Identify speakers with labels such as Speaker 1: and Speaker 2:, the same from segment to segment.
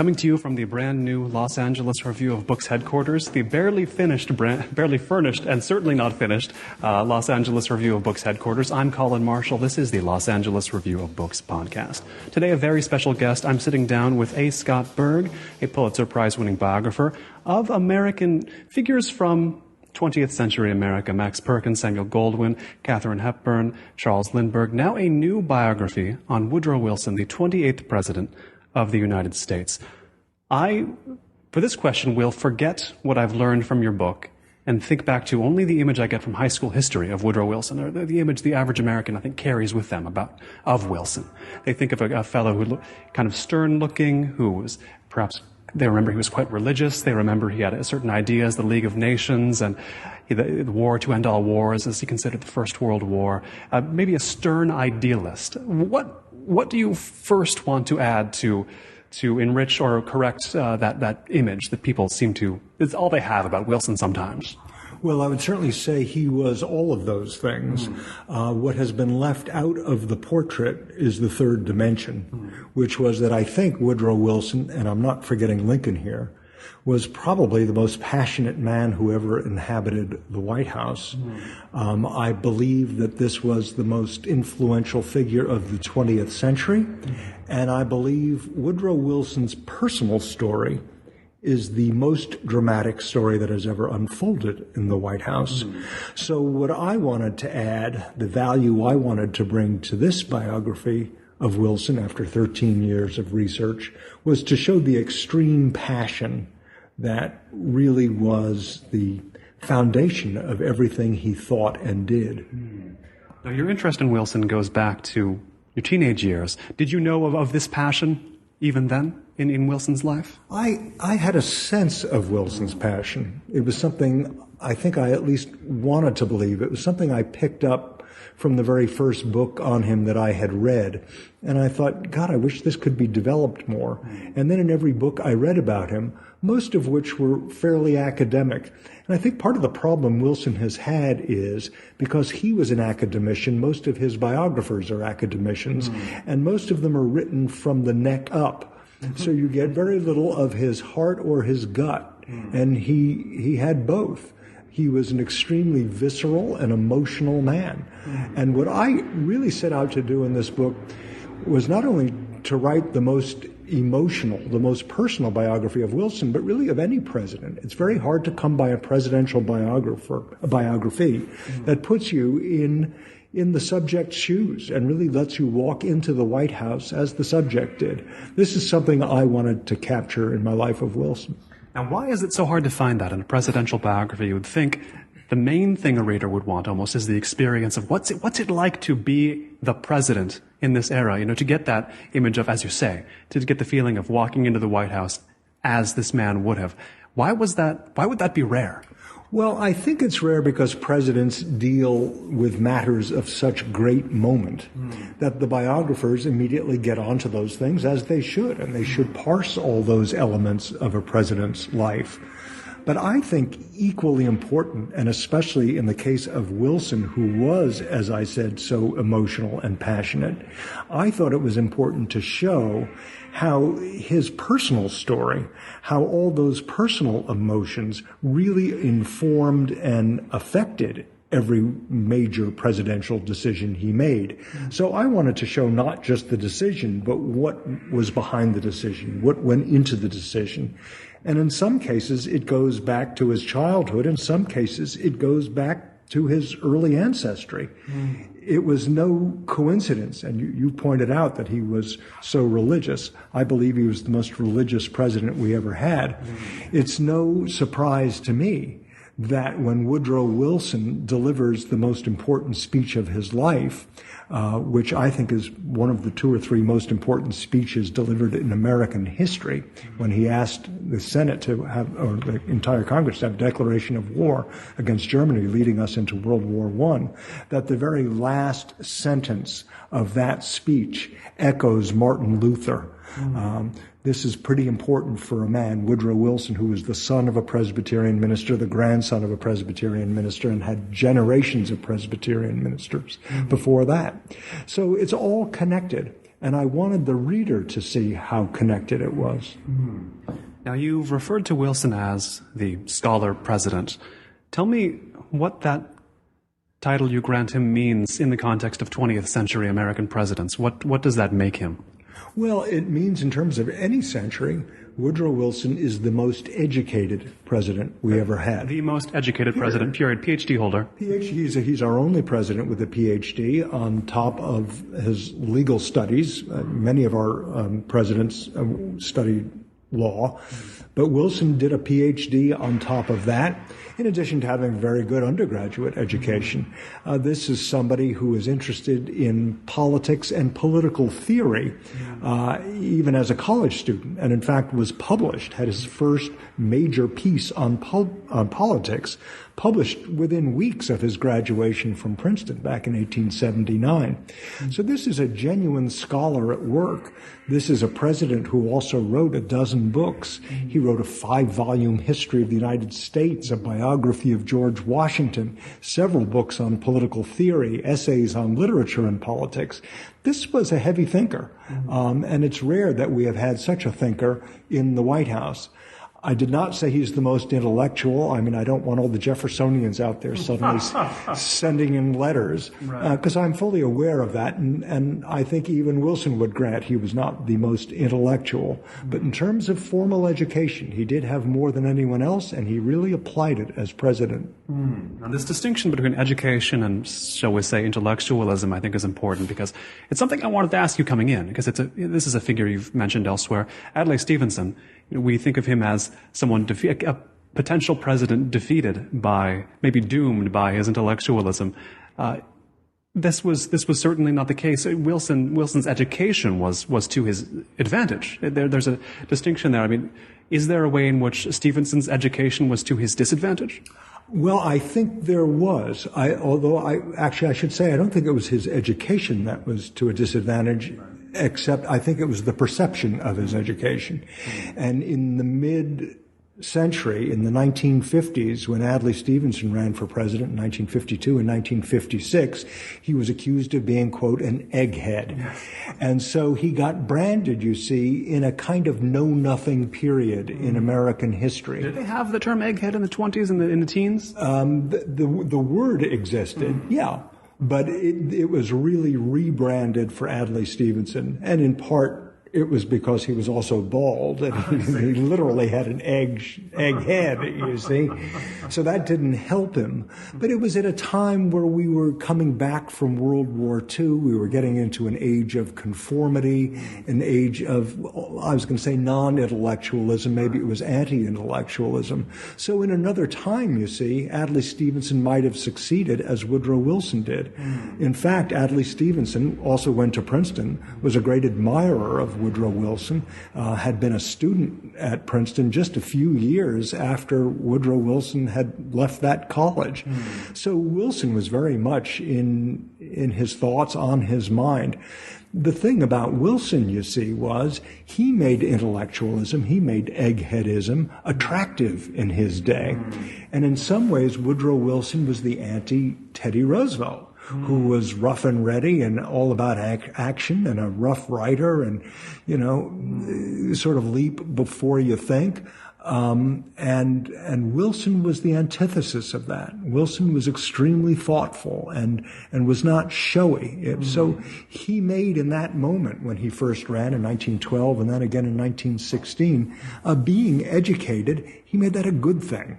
Speaker 1: Coming to you from the brand new Los Angeles Review of Books headquarters, the barely furnished and certainly not finished Los Angeles Review of Books headquarters, I'm Colin Marshall. This is the Los Angeles Review of Books podcast. Today, a very special guest. I'm sitting down with A. Scott Berg, a Pulitzer Prize winning biographer of American figures from 20th century America: Max Perkins, Samuel Goldwyn, Katharine Hepburn, Charles Lindbergh. Now a new biography on Woodrow Wilson, the 28th President of the United States. For this question, will forget what I've learned from your book and think back to only the image I get from high school history of Woodrow Wilson, or the image the average American, I think, carries with them of Wilson. They think of a fellow who looked kind of stern-looking, who was perhaps, they remember he was quite religious. They remember he had certain ideas, the League of Nations, and the war to end all wars, as he considered the First World War. Maybe a stern idealist. What do you first want to add to enrich or correct that image that people seem to, it's all they have about Wilson sometimes?
Speaker 2: Well, I would certainly say he was all of those things. What has been left out of the portrait is the third dimension, which was that I think Woodrow Wilson, and I'm not forgetting Lincoln here, was probably the most passionate man who ever inhabited the White House. I believe that this was the most influential figure of the 20th century, and I believe Woodrow Wilson's personal story is the most dramatic story that has ever unfolded in the White House. So what I wanted to add, the value I wanted to bring to this biography of Wilson after 13 years of research, was to show the extreme passion that really was the foundation of everything he thought and did.
Speaker 1: Now, your interest in Wilson goes back to your teenage years. Did you know of this passion even then in Wilson's life?
Speaker 2: I had a sense of Wilson's passion. It was something I think I at least wanted to believe. It was something I picked up from the very first book on him that I had read. And I thought, God, I wish this could be developed more. And then in every book I read about him, most of which were fairly academic. And I think part of the problem Wilson has had is because he was an academician, most of his biographers are academicians, and most of them are written from the neck up. So you get very little of his heart or his gut. And he had both. He was an extremely visceral and emotional man. And what I really set out to do in this book was not only to write the most emotional, the most personal biography of Wilson, but really of any president. It's very hard to come by a presidential biography that puts you in the subject's shoes and really lets you walk into the White House as the subject did. This is something I wanted to capture in my life of Wilson.
Speaker 1: Now, why is it so hard to find that in a presidential biography? You would think the main thing a reader would want almost is the experience of what's it like to be the president in this era, to get that image of, as you say, to get the feeling of walking into the White House as this man would have. Why would that be rare?
Speaker 2: Well, I think it's rare because presidents deal with matters of such great moment that the biographers immediately get onto those things, as they should, and they should parse all those elements of a president's life. But I think equally important, and especially in the case of Wilson, who was, as I said, so emotional and passionate, I thought it was important to show how his personal story, how all those personal emotions really informed and affected every major presidential decision he made. So I wanted to show not just the decision, but what was behind the decision, what went into the decision. And in some cases, it goes back to his childhood. In some cases, it goes back to his early ancestry. It was no coincidence, and you pointed out that he was so religious. I believe he was the most religious president we ever had. It's no surprise to me that when Woodrow Wilson delivers the most important speech of his life, which I think is one of the two or three most important speeches delivered in American history, when he asked the Senate to have, or the entire Congress to have a declaration of war against Germany, leading us into World War I, that the very last sentence of that speech echoes Martin Luther. This is pretty important for a man, Woodrow Wilson, who was the son of a Presbyterian minister, the grandson of a Presbyterian minister, and had generations of Presbyterian ministers before that. So it's all connected. and I wanted the reader to see how connected it was.
Speaker 1: Now, you've referred to Wilson as the scholar president. Tell me what that title you grant him means in the context of 20th century American presidents. What does that make him?
Speaker 2: Well, it means in terms of any century, Woodrow Wilson is the most educated president we ever had.
Speaker 1: The most educated president, period. PhD holder.
Speaker 2: PhD, he's our only president with a PhD on top of his legal studies. Many of our presidents studied law, but Wilson did a PhD on top of that, in addition to having a very good undergraduate education. This is somebody who is interested in politics and political theory, even as a college student, and in fact was published, had his first major piece on politics published within weeks of his graduation from Princeton back in 1879. So this is a genuine scholar at work. This is a president who also wrote a dozen books. He wrote a 5-volume history of the United States, a biography of George Washington, several books on political theory, essays on literature and politics. This was a heavy thinker, and it's rare that we have had such a thinker in the White House. I did not say he's the most intellectual. I mean, I don't want all the Jeffersonians out there suddenly sending in letters, because I'm fully aware of that, and I think even Wilson would grant he was not the most intellectual. But in terms of formal education, he did have more than anyone else, and he really applied it as president.
Speaker 1: Now, this distinction between education and, shall we say, intellectualism, I think is important, because it's something I wanted to ask you coming in, because this is a figure you've mentioned elsewhere. Adlai Stevenson, we think of him as someone, a potential president defeated by, maybe doomed by his intellectualism. This was certainly not the case. Wilson's education was to his advantage. There's a distinction there. I mean, is there a way in which Stevenson's education was to his disadvantage?
Speaker 2: Well, I think there was. Although I should say I don't think it was his education that was to a disadvantage. Except I think it was the perception of his education. And in the mid-century, in the 1950s, when Adlai Stevenson ran for president in 1952 and 1956, he was accused of being, quote, an egghead. And so he got branded, you see, in a kind of know-nothing period in American history.
Speaker 1: Did they have the term egghead in the 20s and in the teens?
Speaker 2: The word existed, yeah. But it was really rebranded for Adlai Stevenson, and in part it was because he was also bald, and he literally had an egg head, you see. So that didn't help him. But it was at a time where we were coming back from World War II. We were getting into an age of conformity, an age of, I was going to say non-intellectualism, maybe it was anti-intellectualism. So in another time, you see, Adlai Stevenson might have succeeded as Woodrow Wilson did. In fact, Adlai Stevenson also went to Princeton, was a great admirer of Woodrow Wilson, had been a student at Princeton just a few years after Woodrow Wilson had left that college. So Wilson was very much in his thoughts, on his mind. The thing about Wilson, you see, was he made intellectualism, he made eggheadism attractive in his day. And in some ways, Woodrow Wilson was the anti-Teddy Roosevelt, who was rough and ready and all about action and a rough writer and, you know, sort of leap before you think. And Wilson was the antithesis of that. Wilson was extremely thoughtful and was not showy. So he made in that moment when he first ran in 1912 and then again in 1916, being educated, he made that a good thing.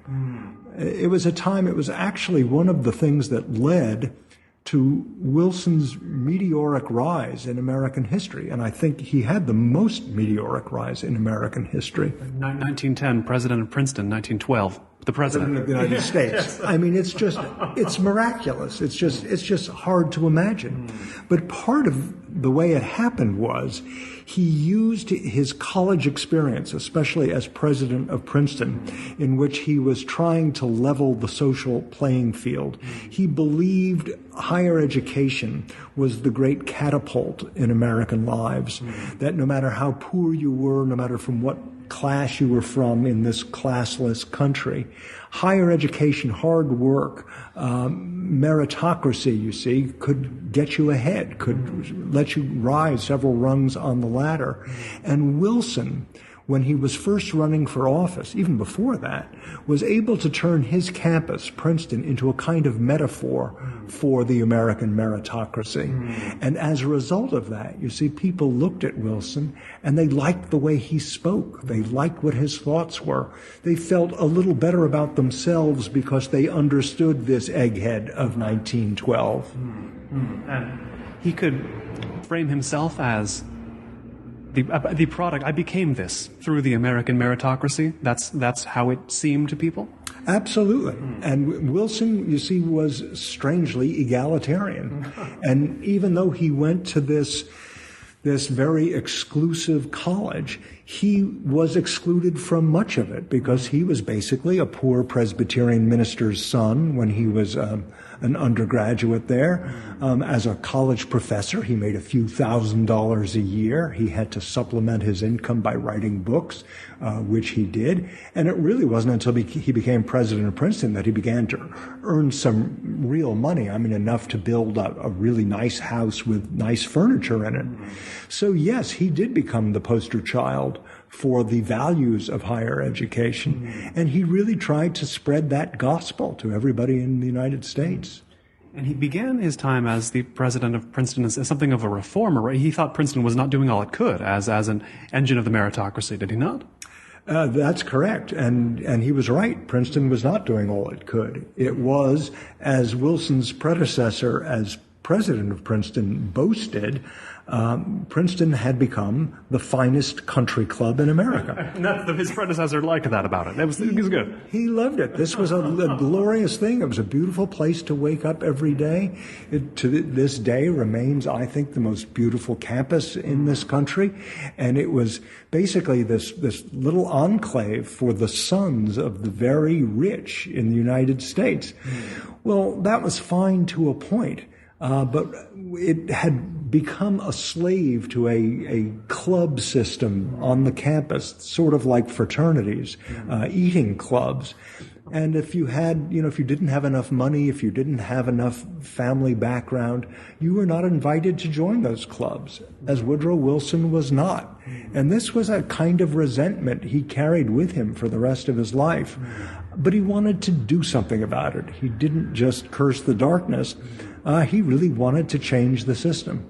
Speaker 2: It was a time, it was actually one of the things that led to Wilson's meteoric rise in American history. And I think he had the most meteoric rise in American history.
Speaker 1: 1910, president of Princeton. 1912, the president
Speaker 2: of the United States. Yes. I mean, it's miraculous. It's just hard to imagine. But part of the way it happened was he used his college experience, especially as president of Princeton, in which he was trying to level the social playing field. He believed higher education was the great catapult in American lives, that no matter how poor you were, no matter from what class you were from in this classless country. Higher education, hard work, meritocracy, you see, could get you ahead, could let you rise several rungs on the ladder. And Wilson, when he was first running for office, even before that, was able to turn his campus, Princeton, into a kind of metaphor for the American meritocracy. And as a result of that, you see, people looked at Wilson and they liked the way he spoke. They liked what his thoughts were. They felt a little better about themselves because they understood this egghead of 1912.
Speaker 1: And he could frame himself as the product. I became this through the American meritocracy. That's how it seemed to people.
Speaker 2: Absolutely. And Wilson, you see, was strangely egalitarian. And even though he went to this very exclusive college, he was excluded from much of it because he was basically a poor Presbyterian minister's son when he was an undergraduate there. As a college professor, he made a few $1,000s a year. He had to supplement his income by writing books, which he did. And it really wasn't until he became president of Princeton that he began to earn some real money. I mean, enough to build a really nice house with nice furniture in it. So yes, he did become the poster child for the values of higher education. And he really tried to spread that gospel to everybody in the United States.
Speaker 1: And he began his time as the president of Princeton as something of a reformer, right? He thought Princeton was not doing all it could as an engine of the meritocracy, did he not?
Speaker 2: That's correct. And he was right. Princeton was not doing all it could. It was, as Wilson's predecessor as president of Princeton boasted, Princeton had become the finest country club in America.
Speaker 1: And his predecessor liked that about it. It was good.
Speaker 2: He loved it. This was a glorious thing. It was a beautiful place to wake up every day. It, to this day, remains, I think, the most beautiful campus in this country. And it was basically this little enclave for the sons of the very rich in the United States. Well, that was fine to a point. But it had become a slave to a club system on the campus, sort of like fraternities, eating clubs. And if you didn't have enough money, if you didn't have enough family background, you were not invited to join those clubs, as Woodrow Wilson was not. And this was a kind of resentment he carried with him for the rest of his life. But he wanted to do something about it. He didn't just curse the darkness. He really wanted to change the system.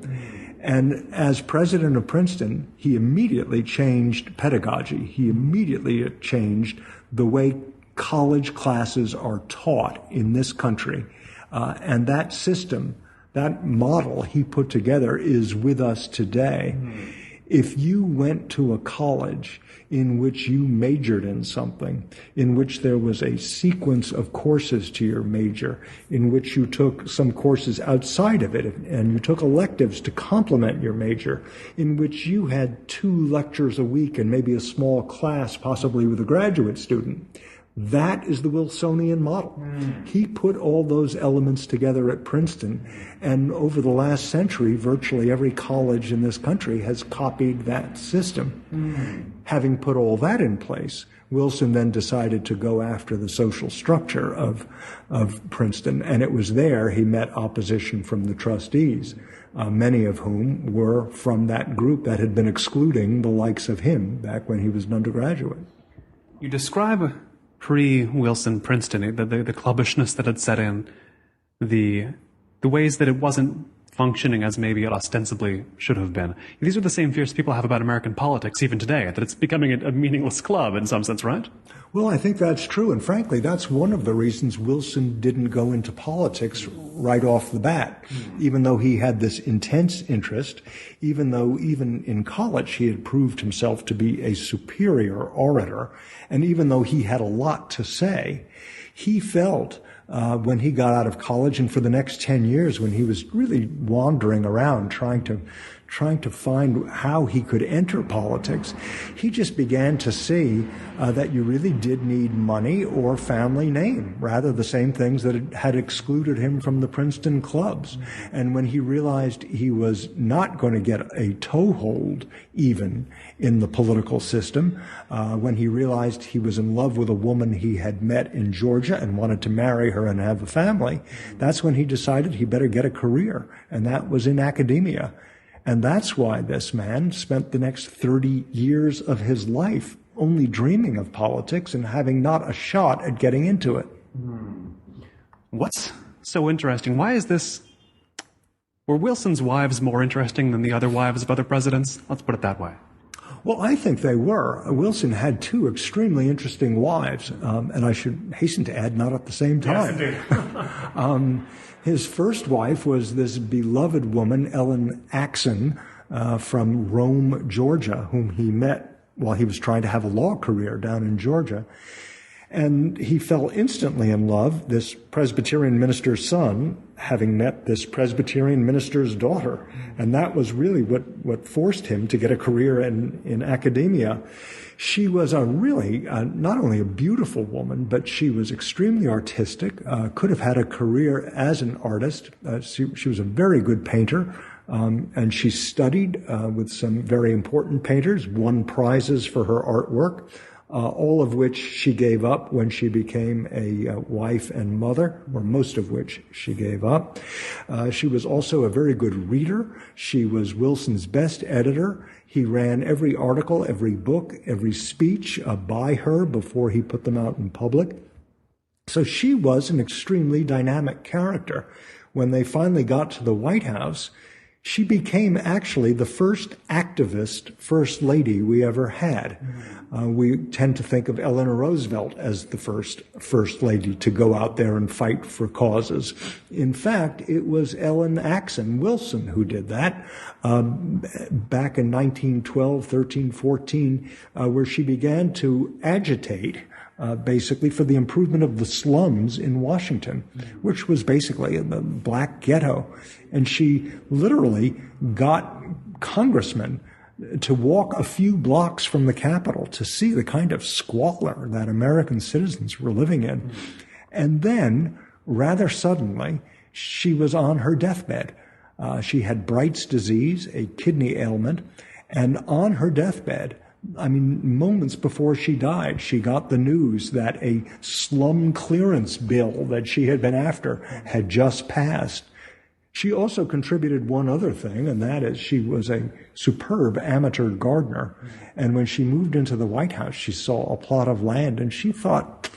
Speaker 2: And as president of Princeton, he immediately changed pedagogy. He immediately changed the way college classes are taught in this country. And that system, that model he put together is with us today. If you went to a college in which you majored in something, in which there was a sequence of courses to your major, in which you took some courses outside of it, and you took electives to complement your major, in which you had 2 lectures a week and maybe a small class, possibly with a graduate student, that is the Wilsonian model. He put all those elements together at Princeton, and over the last century, virtually every college in this country has copied that system. Having put all that in place, Wilson then decided to go after the social structure of Princeton, and it was there he met opposition from the trustees, many of whom were from that group that had been excluding the likes of him back when he was an undergraduate.
Speaker 1: You describe pre-Wilson Princeton, the clubbishness that had set in, the ways that it wasn't functioning as maybe it ostensibly should have been. These are the same fears people have about American politics even today, that it's becoming a meaningless club in some sense, right?
Speaker 2: Well, I think that's true. And frankly, that's one of the reasons Wilson didn't go into politics right off the bat, even though he had this intense interest, even though even in college he had proved himself to be a superior orator, and even though he had a lot to say, he felt when he got out of college and for the next 10 years when he was really wandering around trying trying to find how he could enter politics, he just began to see that you really did need money or family name, rather the same things that had excluded him from the Princeton clubs. And when he realized he was not going to get a toehold even in the political system, when he realized he was in love with a woman he had met in Georgia and wanted to marry her and have a family, that's when he decided he better get a career, and that was in academia. And that's why this man spent the next 30 years of his life only dreaming of politics and having not a shot at getting into it.
Speaker 1: What's so interesting? Why is this? Were Wilson's wives more interesting than the other wives of other presidents? Let's put it that way.
Speaker 2: Well, I think they were. Wilson had two extremely interesting wives, and I should hasten to add, not at the same time.
Speaker 1: Yes, indeed.
Speaker 2: His first wife was this beloved woman, Ellen Axen, from Rome, Georgia, whom he met while he was trying to have a law career down in Georgia. And he fell instantly in love, this Presbyterian minister's son, having met this Presbyterian minister's daughter. And that was really what forced him to get a career in academia. She was a really, not only a beautiful woman, but she was extremely artistic, could have had a career as an artist. She was a very good painter, and she studied with some very important painters, won prizes for her artwork, all of which she gave up when she became a wife and mother, or most of which she gave up. She was also a very good reader. She was Wilson's best editor. He ran every article, every book, every speech by her before he put them out in public. So she was an extremely dynamic character. When they finally got to the White House, she became actually the first activist first lady we ever had. We tend to think of Eleanor Roosevelt as the first lady to go out there and fight for causes. In fact, it was Ellen Axen Wilson who did that back in 1912, 13, 14, where she began to agitate basically for the improvement of the slums in Washington, which was basically the black ghetto. And she literally got congressmen to walk a few blocks from the Capitol to see the kind of squalor that American citizens were living in. And then, rather suddenly, she was on her deathbed. She had Bright's disease, a kidney ailment, and on her deathbed, I mean, moments before she died, she got the news that a slum clearance bill that she had been after had just passed. She also contributed one other thing, and that is she was a superb amateur gardener. And when she moved into the White House, she saw a plot of land, and she thought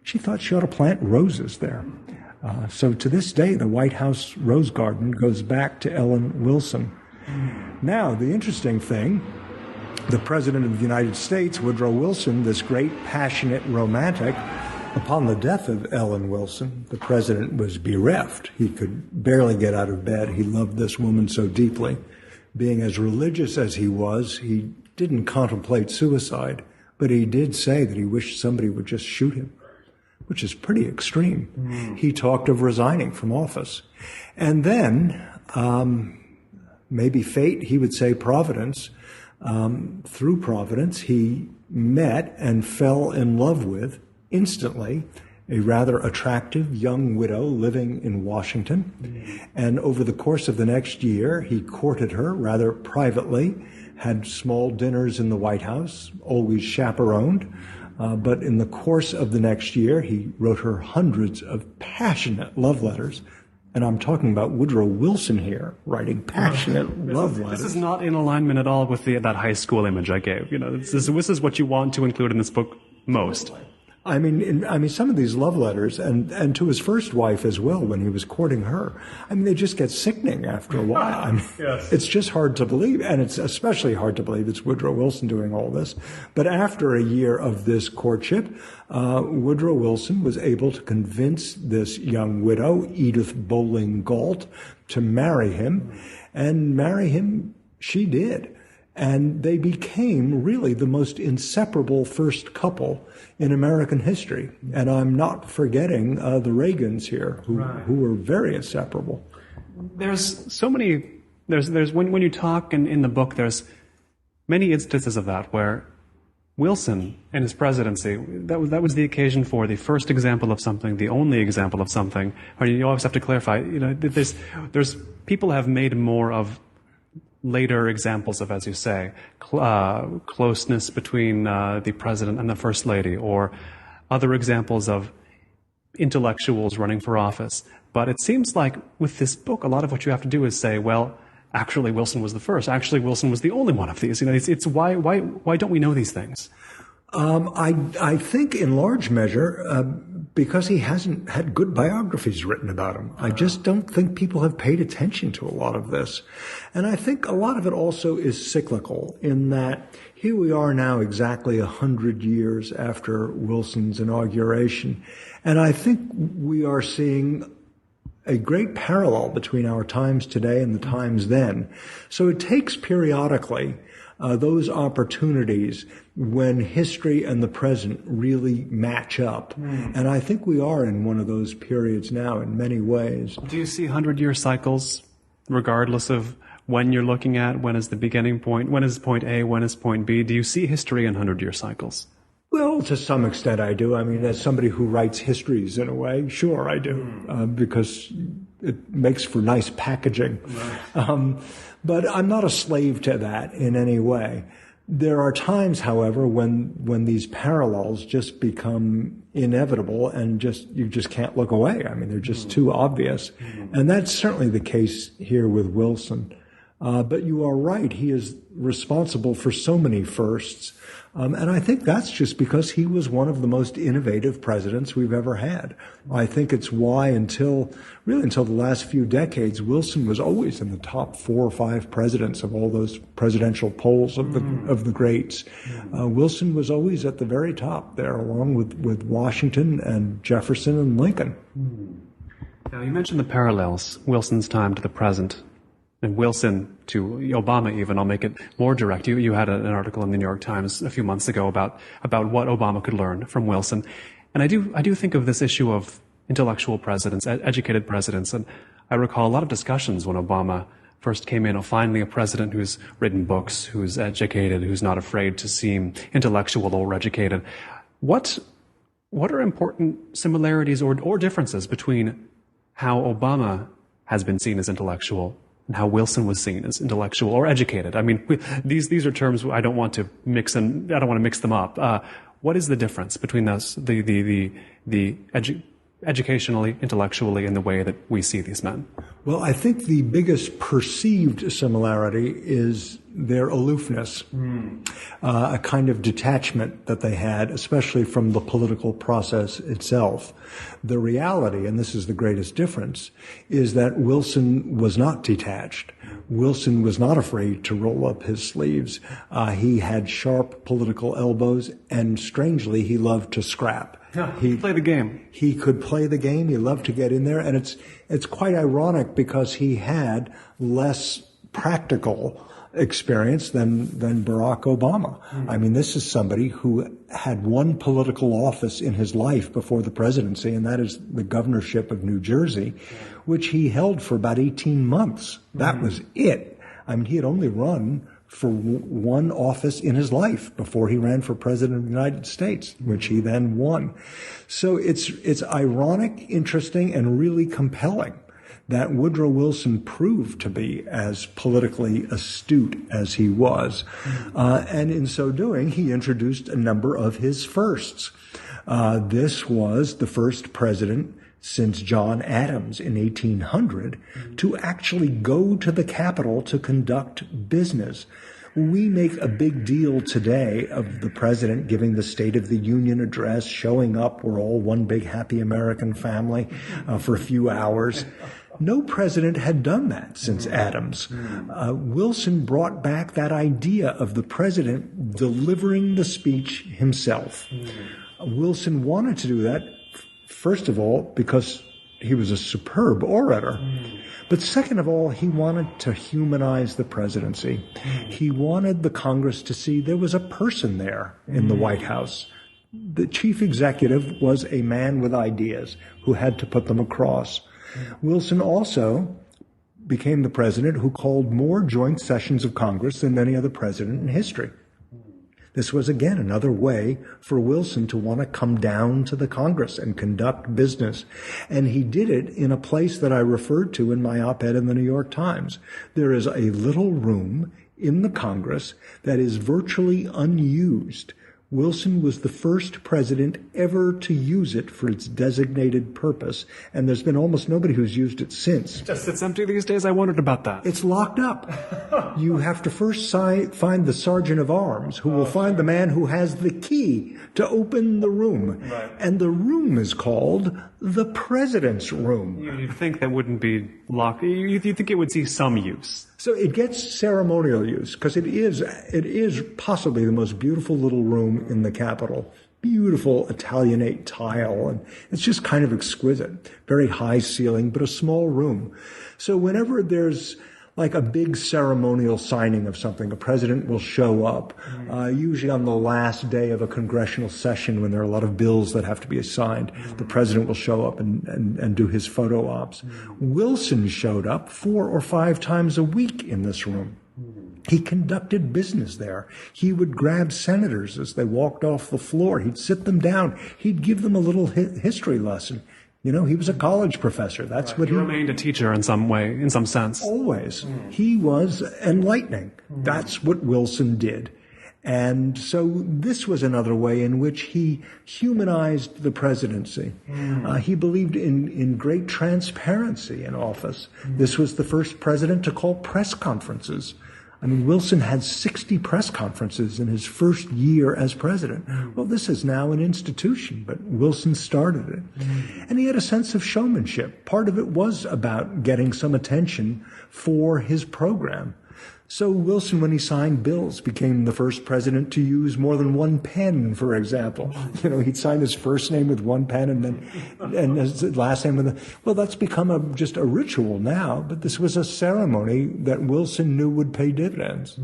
Speaker 2: she ought to plant roses there. So to this day, the White House rose garden goes back to Ellen Wilson. Now, the interesting thing, the President of the United States, Woodrow Wilson, this great passionate romantic, upon the death of Ellen Wilson, the president was bereft. He could barely get out of bed. He loved this woman so deeply. Being as religious as he was, he didn't contemplate suicide, but he did say that he wished somebody would just shoot him, which is pretty extreme. He talked of resigning from office. And then, maybe fate, he would say providence, through providence, he met and fell in love with, instantly, a rather attractive young widow living in Washington. And over the course of the next year, he courted her rather privately, had small dinners in the White House, always chaperoned. But in the course of the next year, he wrote her hundreds of passionate love letters. And I'm talking about Woodrow Wilson here, writing passionate love letters.
Speaker 1: This is not in alignment at all with that high school image I gave. You know, this is what you want to include in this book most.
Speaker 2: I mean, some of these love letters, and to his first wife as well, when he was courting her, I mean, they just get sickening after a while. I mean, yes. It's just hard to believe, and it's especially hard to believe it's Woodrow Wilson doing all this. But after a year of this courtship, Woodrow Wilson was able to convince this young widow, Edith Bowling Galt, to marry him, and marry him she did. And they became really the most inseparable first couple in American history. And I'm not forgetting the Reagans here, who were very inseparable.
Speaker 1: There's so many when you talk in the book, there's many instances of that where Wilson and his presidency, that was the occasion for the first example of something, the only example of something. Or you always have to clarify, there's people have made more of later examples of, as you say, closeness between the president and the first lady, or other examples of intellectuals running for office. But it seems like with this book, a lot of what you have to do is say, well, actually Wilson was the first. Actually, Wilson was the only one of these. It's why don't we know these things?
Speaker 2: I think in large measure because he hasn't had good biographies written about him. I just don't think people have paid attention to a lot of this. And I think a lot of it also is cyclical in that here we are now exactly 100 years after Wilson's inauguration. And I think we are seeing a great parallel between our times today and the times then. So it takes periodically those opportunities when history and the present really match up. And I think we are in one of those periods now in many ways.
Speaker 1: Do you see 100-year cycles regardless of when you're looking at? When is the beginning point? When is point A? When is point B? Do you see history in 100-year cycles?
Speaker 2: Well, to some extent I do. I mean, as somebody who writes histories in a way, sure I do, because it makes for nice packaging. Right. But I'm not a slave to that in any way. There are times, however, when these parallels just become inevitable and you just can't look away. I mean, they're just too obvious. And that's certainly the case here with Wilson. But you are right. He is responsible for so many firsts. And I think that's just because he was one of the most innovative presidents we've ever had. I think it's why until the last few decades, Wilson was always in the top 4 or 5 presidents of all those presidential polls of the greats. Wilson was always at the very top there, along with Washington and Jefferson and Lincoln.
Speaker 1: Now, you mentioned the parallels, Wilson's time to the present. And Wilson to Obama even, I'll make it more direct. You had an article in the New York Times a few months ago about what Obama could learn from Wilson. And I do think of this issue of intellectual presidents, educated presidents. And I recall a lot of discussions when Obama first came in, finally a president who's written books, who's educated, who's not afraid to seem intellectual or educated. What are important similarities or differences between how Obama has been seen as intellectual and how Wilson was seen as intellectual or educated? I mean, these are terms I don't want to mix them up. What is the difference between those, educationally, intellectually, in the way that we see these men?
Speaker 2: Well, I think the biggest perceived similarity is their aloofness, a kind of detachment that they had, especially from the political process itself. The reality, and this is the greatest difference, is that Wilson was not detached. Wilson was not afraid to roll up his sleeves. He had sharp political elbows, and strangely, he loved to scrap.
Speaker 1: Yeah, he played the game.
Speaker 2: He could play the game. He loved to get in there, and it's quite ironic because he had less practical experience than Barack Obama. I mean, this is somebody who had one political office in his life before the presidency, and that is the governorship of New Jersey, which he held for about 18 months. That was it. I mean, he had only run for one office in his life before he ran for president of the United States, which he then won. So it's ironic, interesting, and really compelling that Woodrow Wilson proved to be as politically astute as he was. And in so doing, he introduced a number of his firsts. This was the first president since John Adams in 1800 to actually go to the Capitol to conduct business. We make a big deal today of the president giving the State of the Union address, showing up, we're all one big happy American family for a few hours. No president had done that since Adams. Wilson brought back that idea of the president delivering the speech himself. Wilson wanted to do that, first of all, because he was a superb orator. But second of all, he wanted to humanize the presidency. He wanted the Congress to see there was a person there in the White House. The chief executive was a man with ideas who had to put them across. Wilson also became the president who called more joint sessions of Congress than any other president in history. This was, again, another way for Wilson to want to come down to the Congress and conduct business. And he did it in a place that I referred to in my op-ed in the New York Times. There is a little room in the Congress that is virtually unused. Wilson was the first president ever to use it for its designated purpose, and there's been almost nobody who's used it since.
Speaker 1: Just sits empty these days? I wondered about that.
Speaker 2: It's locked up. You have to first find the sergeant of arms, who will find the man who has the key to open the room.
Speaker 1: Right.
Speaker 2: And the room is called the President's Room.
Speaker 1: You'd think that wouldn't be locked. You think it would see some use.
Speaker 2: So it gets ceremonial use, because it is possibly the most beautiful little room in the Capitol. Beautiful Italianate tile, and it's just kind of exquisite. Very high ceiling, but a small room. So whenever there's like a big ceremonial signing of something, a president will show up, usually on the last day of a congressional session when there are a lot of bills that have to be signed. The president will show up and do his photo ops. Wilson showed up 4 or 5 times a week in this room. He conducted business there. He would grab senators as they walked off the floor. He'd sit them down. He'd give them a little history lesson. You know, he was a college professor. That's what he
Speaker 1: remained a teacher in some way, in some sense.
Speaker 2: Always. He was enlightening. That's what Wilson did. And so this was another way in which he humanized the presidency. He believed in great transparency in office. This was the first president to call press conferences. I mean, Wilson had 60 press conferences in his first year as president. Well, this is now an institution, but Wilson started it. And he had a sense of showmanship. Part of it was about getting some attention for his program. So Wilson, when he signed bills, became the first president to use more than one pen, for example. You know, he'd sign his first name with one pen and his last name with well, that's become just a ritual now, but this was a ceremony that Wilson knew would pay dividends.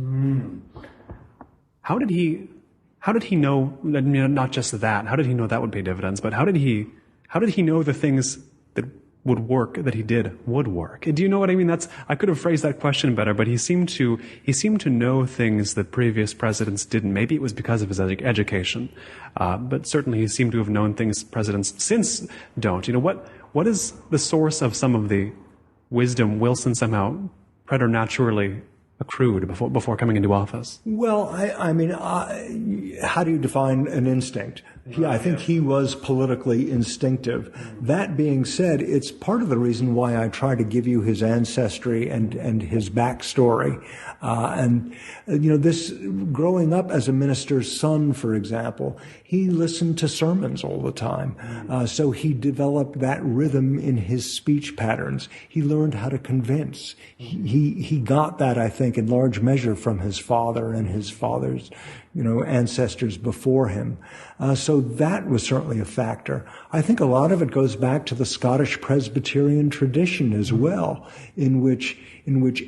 Speaker 1: How did he know, not just that, how did he know that would pay dividends, but how did he know the things that would work, that he did would work? Do you know what I mean? I could have phrased that question better, but he seemed to know things that previous presidents didn't. Maybe it was because of his education, but certainly he seemed to have known things presidents since don't. You know, what is the source of some of the wisdom Wilson somehow preternaturally accrued before coming into office?
Speaker 2: Well, I mean, how do you define an instinct? I think he was politically instinctive. That being said, it's part of the reason why I try to give you his ancestry and his backstory. This growing up as a minister's son, for example, he listened to sermons all the time. So he developed that rhythm in his speech patterns. He learned how to convince. He got that, I think, in large measure from his father and his father's, ancestors before him. So that was certainly a factor. I think a lot of it goes back to the Scottish Presbyterian tradition as well, in which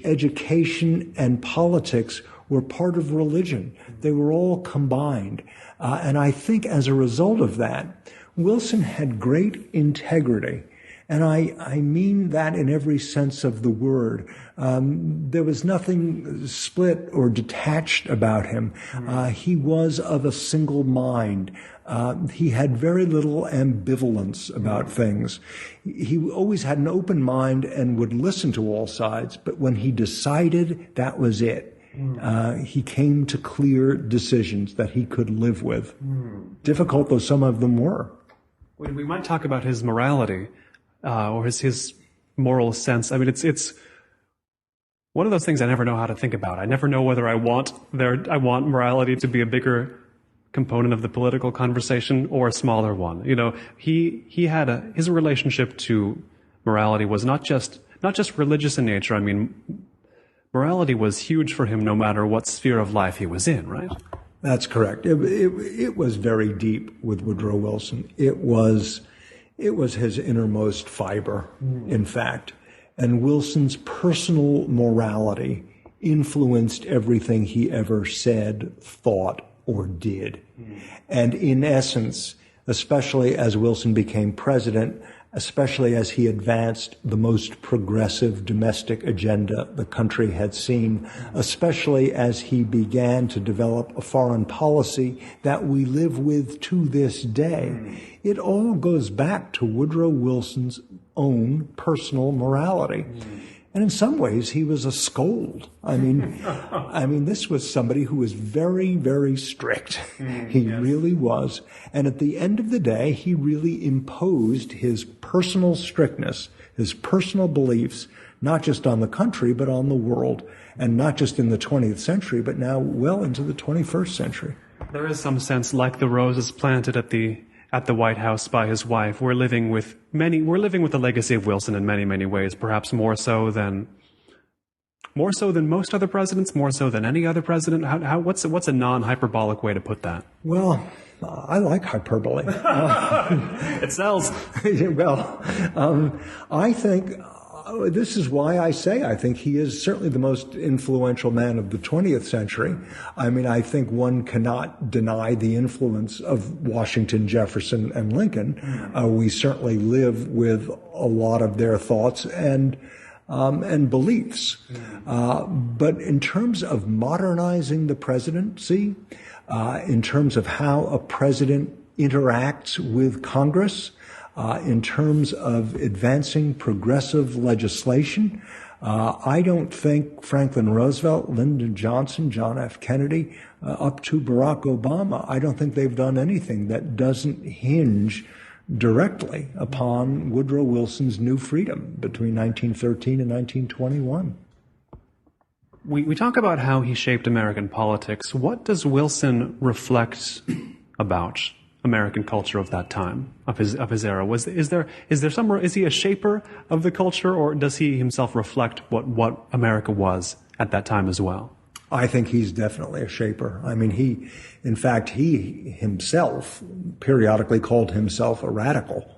Speaker 2: education and politics were part of religion. They were all combined. And I think as a result of that, Wilson had great integrity. And I mean that in every sense of the word. There was nothing split or detached about him. He was of a single mind. He had very little ambivalence about things. He always had an open mind and would listen to all sides, but when he decided, that was it. He came to clear decisions that he could live with. Difficult though some of them were.
Speaker 1: We might talk about his morality. Or his moral sense. I mean, it's one of those things I never know how to think about. I never know whether I want morality to be a bigger component of the political conversation or a smaller one. He had his relationship to morality was not just religious in nature. I mean, morality was huge for him no matter what sphere of life he was in, right?
Speaker 2: That's correct. It was very deep with Woodrow Wilson. It was his innermost fiber, in fact. And Wilson's personal morality influenced everything he ever said, thought, or did. And in essence, especially as Wilson became president, especially as he advanced the most progressive domestic agenda the country had seen, especially as he began to develop a foreign policy that we live with to this day. It all goes back to Woodrow Wilson's own personal morality. And in some ways, he was a scold. I mean, this was somebody who was very, very strict. He really was. And at the end of the day, he really imposed his personal strictness, his personal beliefs, not just on the country, but on the world. And not just in the 20th century, but now well into the 21st century.
Speaker 1: There is some sense, like the roses planted at the White House by his wife, we're living with the legacy of Wilson in many, many ways, perhaps more so than most other presidents, more so than any other president. What's a non-hyperbolic way to put that?
Speaker 2: Well, I like hyperbole.
Speaker 1: It sells.
Speaker 2: Well, I think this is why I say I think he is certainly the most influential man of the 20th century. I mean, I think one cannot deny the influence of Washington, Jefferson, and Lincoln. We certainly live with a lot of their thoughts and beliefs. But in terms of modernizing the presidency, in terms of how a president interacts with Congress, in terms of advancing progressive legislation, I don't think Franklin Roosevelt, Lyndon Johnson, John F. Kennedy, up to Barack Obama, I don't think they've done anything that doesn't hinge directly upon Woodrow Wilson's new freedom between 1913 and 1921.
Speaker 1: We talk about how he shaped American politics. What does Wilson reflect about American culture of that time, of his era? Is he a shaper of the culture, or does he himself reflect what America was at that time as well?
Speaker 2: I think he's definitely a shaper. I mean, he himself periodically called himself a radical.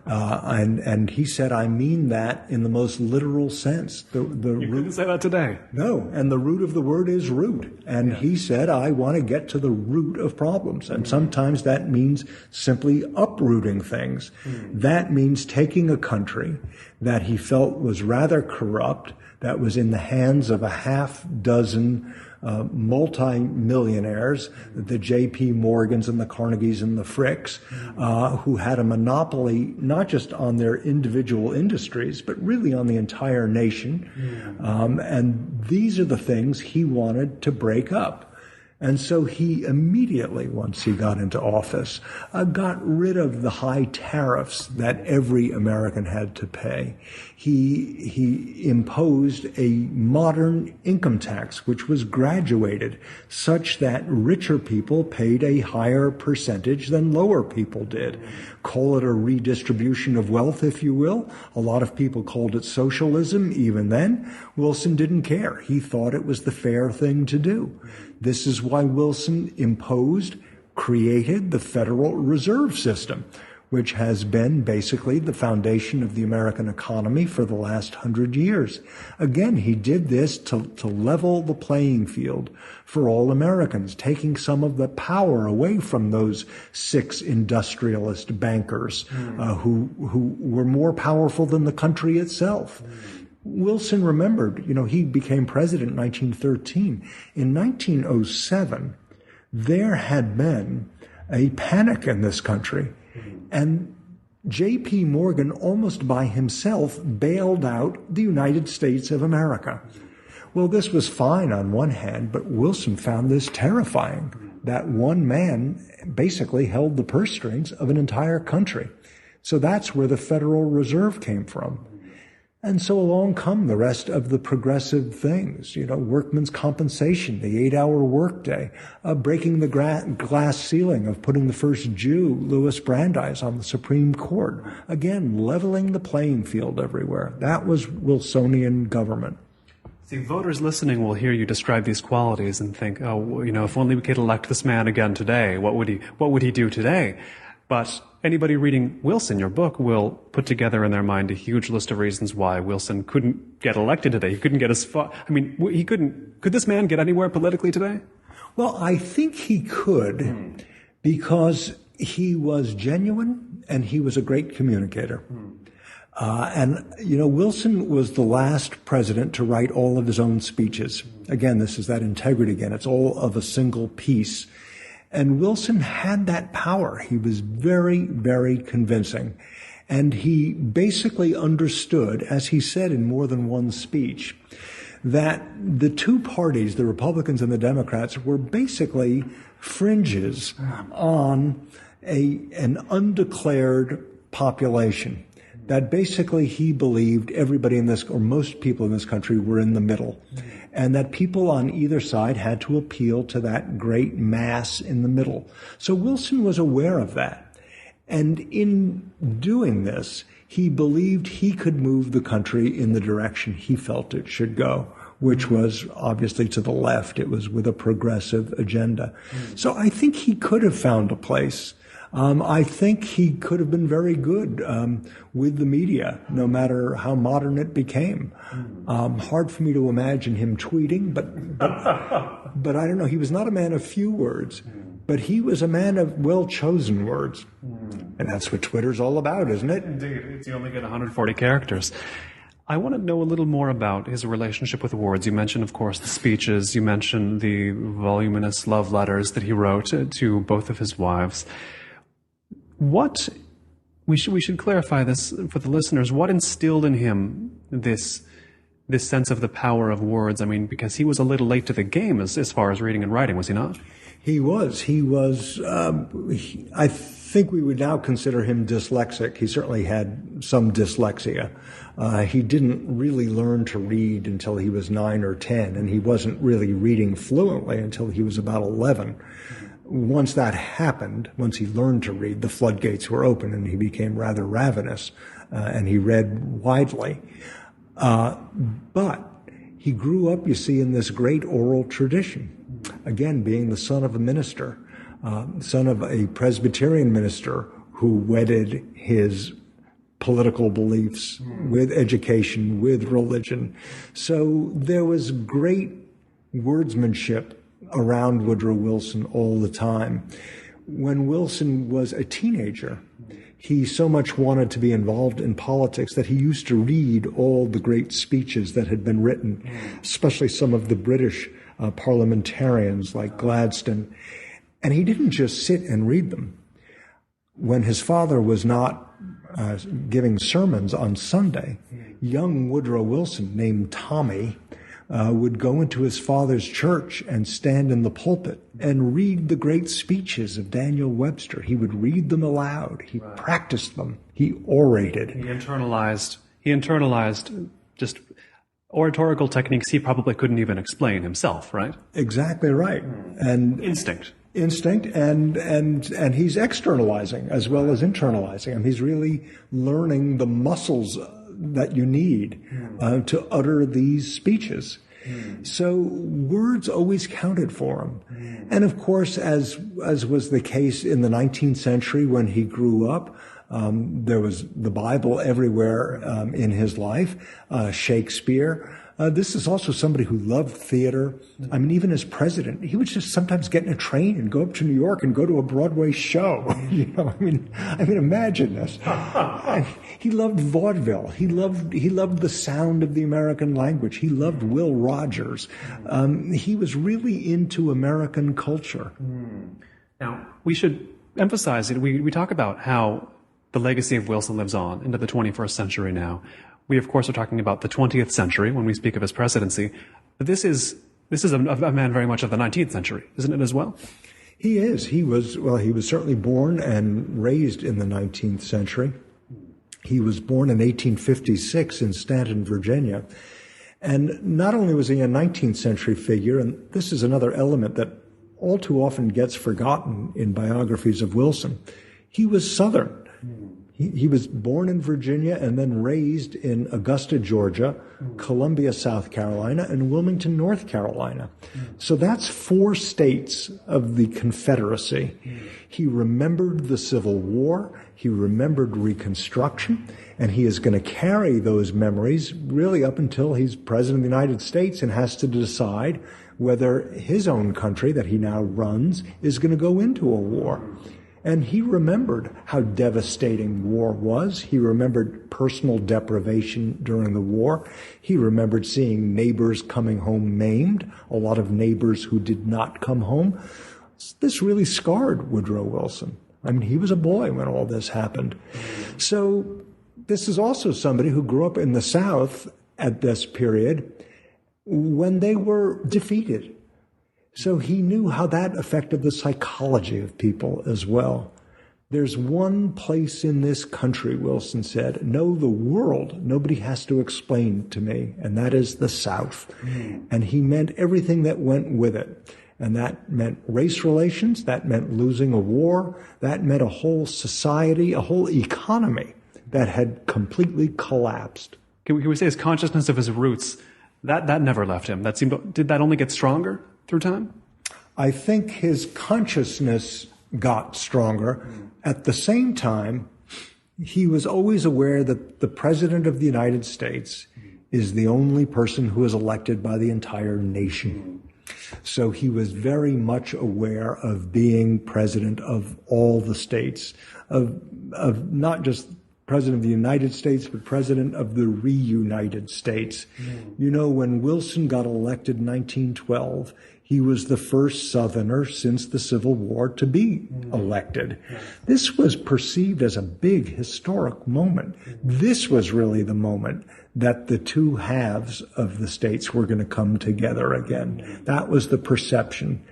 Speaker 2: And he said, I mean that in the most literal sense. You
Speaker 1: couldn't say that today.
Speaker 2: No, and the root of the word is root. And he said, I want to get to the root of problems. And sometimes that means simply uprooting things. That means taking a country that he felt was rather corrupt, that was in the hands of a half dozen multi-millionaires, the J.P. Morgans and the Carnegies and the Fricks, who had a monopoly not just on their individual industries, but really on the entire nation. And these are the things he wanted to break up. And so he immediately, once he got into office, got rid of the high tariffs that every American had to pay. He imposed a modern income tax, which was graduated, such that richer people paid a higher percentage than lower people did. Call it a redistribution of wealth, if you will. A lot of people called it socialism even then. Wilson didn't care. He thought it was the fair thing to do. This is why Wilson created the Federal Reserve System, which has been basically the foundation of the American economy for the last 100 years. Again, he did this to level the playing field for all Americans, taking some of the power away from those 6 industrialist bankers who were more powerful than the country itself. Wilson remembered, he became president in 1913. In 1907, there had been a panic in this country, and J.P. Morgan almost by himself bailed out the United States of America. Well, this was fine on one hand, but Wilson found this terrifying, that one man basically held the purse strings of an entire country. So that's where the Federal Reserve came from. And so along come the rest of the progressive things, workman's compensation, the 8-hour workday, breaking the glass ceiling of putting the first Jew, Louis Brandeis, on the Supreme Court. Again, leveling the playing field everywhere. That was Wilsonian government.
Speaker 1: See, voters listening will hear you describe these qualities and think, if only we could elect this man again today, what would he do today? But anybody reading Wilson, your book, will put together in their mind a huge list of reasons why Wilson couldn't get elected today. He couldn't get as far. Could this man get anywhere politically today?
Speaker 2: Well, I think he could, because he was genuine, and he was a great communicator. Wilson was the last president to write all of his own speeches. Again, this is that integrity again. It's all of a single piece. And Wilson had that power. He was very, very convincing. And he basically understood, as he said in more than one speech, that the two parties, the Republicans and the Democrats, were basically fringes on an undeclared population. That basically he believed everybody in this, or most people in this country, were in the middle. And that people on either side had to appeal to that great mass in the middle. So Wilson was aware of that. And in doing this, he believed he could move the country in the direction he felt it should go, which was obviously to the left. It was with a progressive agenda. So I think he could have found a place. I think he could have been very good with the media, no matter how modern it became. Hard for me to imagine him tweeting, but I don't know. He was not a man of few words, but he was a man of well-chosen words. And that's what Twitter's all about, isn't it?
Speaker 1: Indeed. You only get 140 characters. I want to know a little more about his relationship with words. You mentioned, of course, the speeches. You mentioned the voluminous love letters that he wrote to both of his wives. What we should clarify this for the listeners. What instilled in him this sense of the power of words? I mean, because he was a little late to the game as far as reading and writing, was he not?
Speaker 2: He was. I think we would now consider him dyslexic. He certainly had some dyslexia. He didn't really learn to read until he was 9 or 10, and he wasn't really reading fluently until he was about 11. Once that happened, once he learned to read, the floodgates were open and he became rather ravenous, and he read widely. But he grew up, you see, in this great oral tradition. Again, being the son of a minister, son of a Presbyterian minister who wedded his political beliefs with education, with religion. So there was great wordsmanship around Woodrow Wilson all the time. When Wilson was a teenager, he so much wanted to be involved in politics that he used to read all the great speeches that had been written, especially some of the British parliamentarians like Gladstone. And he didn't just sit and read them. When his father was not giving sermons on Sunday, young Woodrow Wilson, named Tommy, would go into his father's church and stand in the pulpit and read the great speeches of Daniel Webster. He would read them aloud. He practiced them. He orated.
Speaker 1: He internalized just oratorical techniques he probably couldn't even explain himself, right?
Speaker 2: Exactly right. And
Speaker 1: instinct,
Speaker 2: and he's externalizing as well as internalizing. I mean, he's really learning the muscles that you need to utter these speeches. So words always counted for him. And of course, as was the case in the 19th century when he grew up, there was the Bible everywhere in his life, Shakespeare. This is also somebody who loved theater. I mean, even as president, he would just sometimes get in a train and go up to New York and go to a Broadway show. I mean, imagine this. He loved vaudeville. He loved the sound of the American language. He loved Will Rogers. He was really into American culture.
Speaker 1: Now, we should emphasize it. We talk about how the legacy of Wilson lives on into the 21st century now. We, of course, are talking about the 20th century when we speak of his presidency. But this is a man very much of the 19th century, isn't it as well?
Speaker 2: He is. He was certainly born and raised in the 19th century. He was born in 1856 in Stanton, Virginia. And not only was he a 19th century figure, and this is another element that all too often gets forgotten in biographies of Wilson, he was Southern. He was born in Virginia and then raised in Augusta, Georgia, Columbia, South Carolina, and Wilmington, North Carolina. So that's 4 states of the Confederacy. He remembered the Civil War. He remembered Reconstruction. And he is going to carry those memories really up until he's president of the United States and has to decide whether his own country that he now runs is going to go into a war. And he remembered how devastating war was. He remembered personal deprivation during the war. He remembered seeing neighbors coming home maimed, a lot of neighbors who did not come home. This really scarred Woodrow Wilson. I mean, he was a boy when all this happened. So this is also somebody who grew up in the South at this period when they were defeated. So he knew how that affected the psychology of people as well. There's one place in this country, Wilson said, no, the world, nobody has to explain to me, and that is the South. And he meant everything that went with it. And that meant race relations, that meant losing a war, that meant a whole society, a whole economy that had completely collapsed.
Speaker 1: Can we say his consciousness of his roots, that never left him? Did that only get stronger through time?
Speaker 2: I think his consciousness got stronger. At the same time, he was always aware that the President of the United States is the only person who is elected by the entire nation. So he was very much aware of being president of all the states, of not just President of the United States, but President of the reunited states. You know, when Wilson got elected in 1912, he was the first Southerner since the Civil War to be elected. This was perceived as a big historic moment. This was really the moment that the two halves of the states were going to come together again. That was the perception.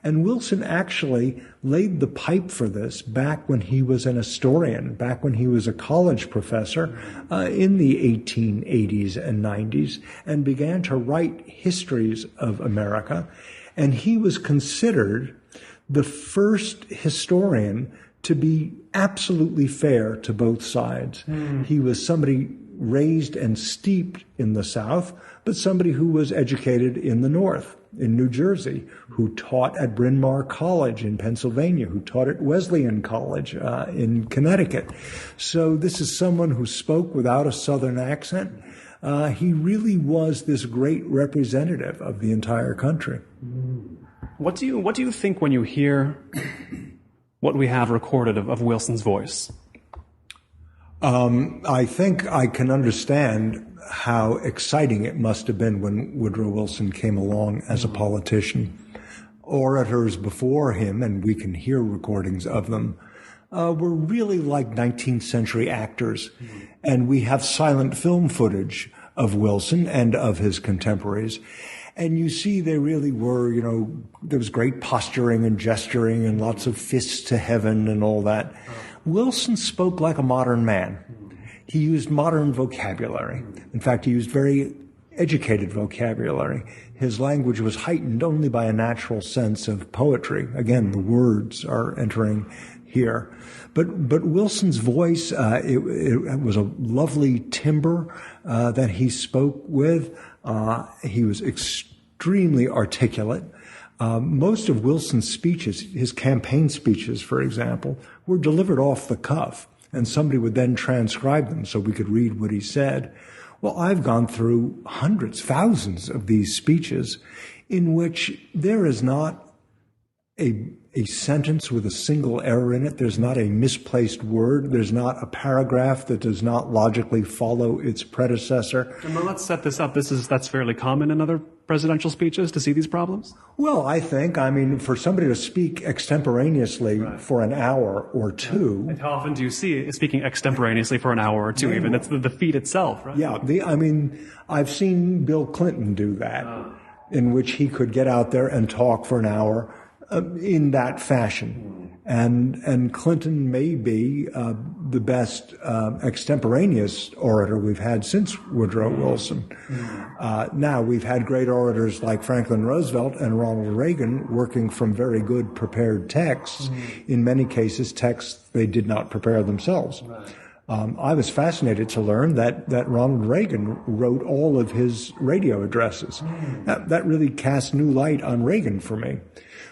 Speaker 2: And Wilson actually laid the pipe for this back when he was an historian, back when he was a college professor in the 1880s and 90s, and began to write histories of America. And he was considered the first historian to be absolutely fair to both sides. He was somebody raised and steeped in the South, but somebody who was educated in the North, in New Jersey, who taught at Bryn Mawr College in Pennsylvania, who taught at Wesleyan College in Connecticut. So this is someone who spoke without a Southern accent. He really was this great representative of the entire country.
Speaker 1: What do you think when you hear what we have recorded of Wilson's voice?
Speaker 2: I think I can understand how exciting it must have been when Woodrow Wilson came along as a politician. Orators before him, and we can hear recordings of them, were really like 19th century actors. And we have silent film footage of Wilson and of his contemporaries. And you see they really were, you know, there was great posturing and gesturing and lots of fists to heaven and all that. Wilson spoke like a modern man. He used modern vocabulary. In fact, he used very educated vocabulary. His language was heightened only by a natural sense of poetry. Again, the words are entering here. But Wilson's voice, it was a lovely timbre that he spoke with. He was extremely articulate. Most of Wilson's speeches, his campaign speeches, for example, were delivered off the cuff, and somebody would then transcribe them so we could read what he said. Well, I've gone through hundreds, thousands of these speeches in which there is not a sentence with a single error in it. There's not a misplaced word. There's not a paragraph that does not logically follow its predecessor.
Speaker 1: And let's set this up. That's fairly common in other presidential speeches to see these problems?
Speaker 2: Well, I mean, for somebody to speak extemporaneously for an hour or two.
Speaker 1: And how often do you see speaking extemporaneously for an hour or two even? It's the feat itself, right?
Speaker 2: Yeah, I've seen Bill Clinton do that, in which he could get out there and talk for an hour in that fashion. And Clinton may be the best extemporaneous orator we've had since Woodrow Wilson. Now, we've had great orators like Franklin Roosevelt and Ronald Reagan working from very good prepared texts. In many cases, texts they did not prepare themselves. I was fascinated to learn that Ronald Reagan wrote all of his radio addresses. That really cast new light on Reagan for me.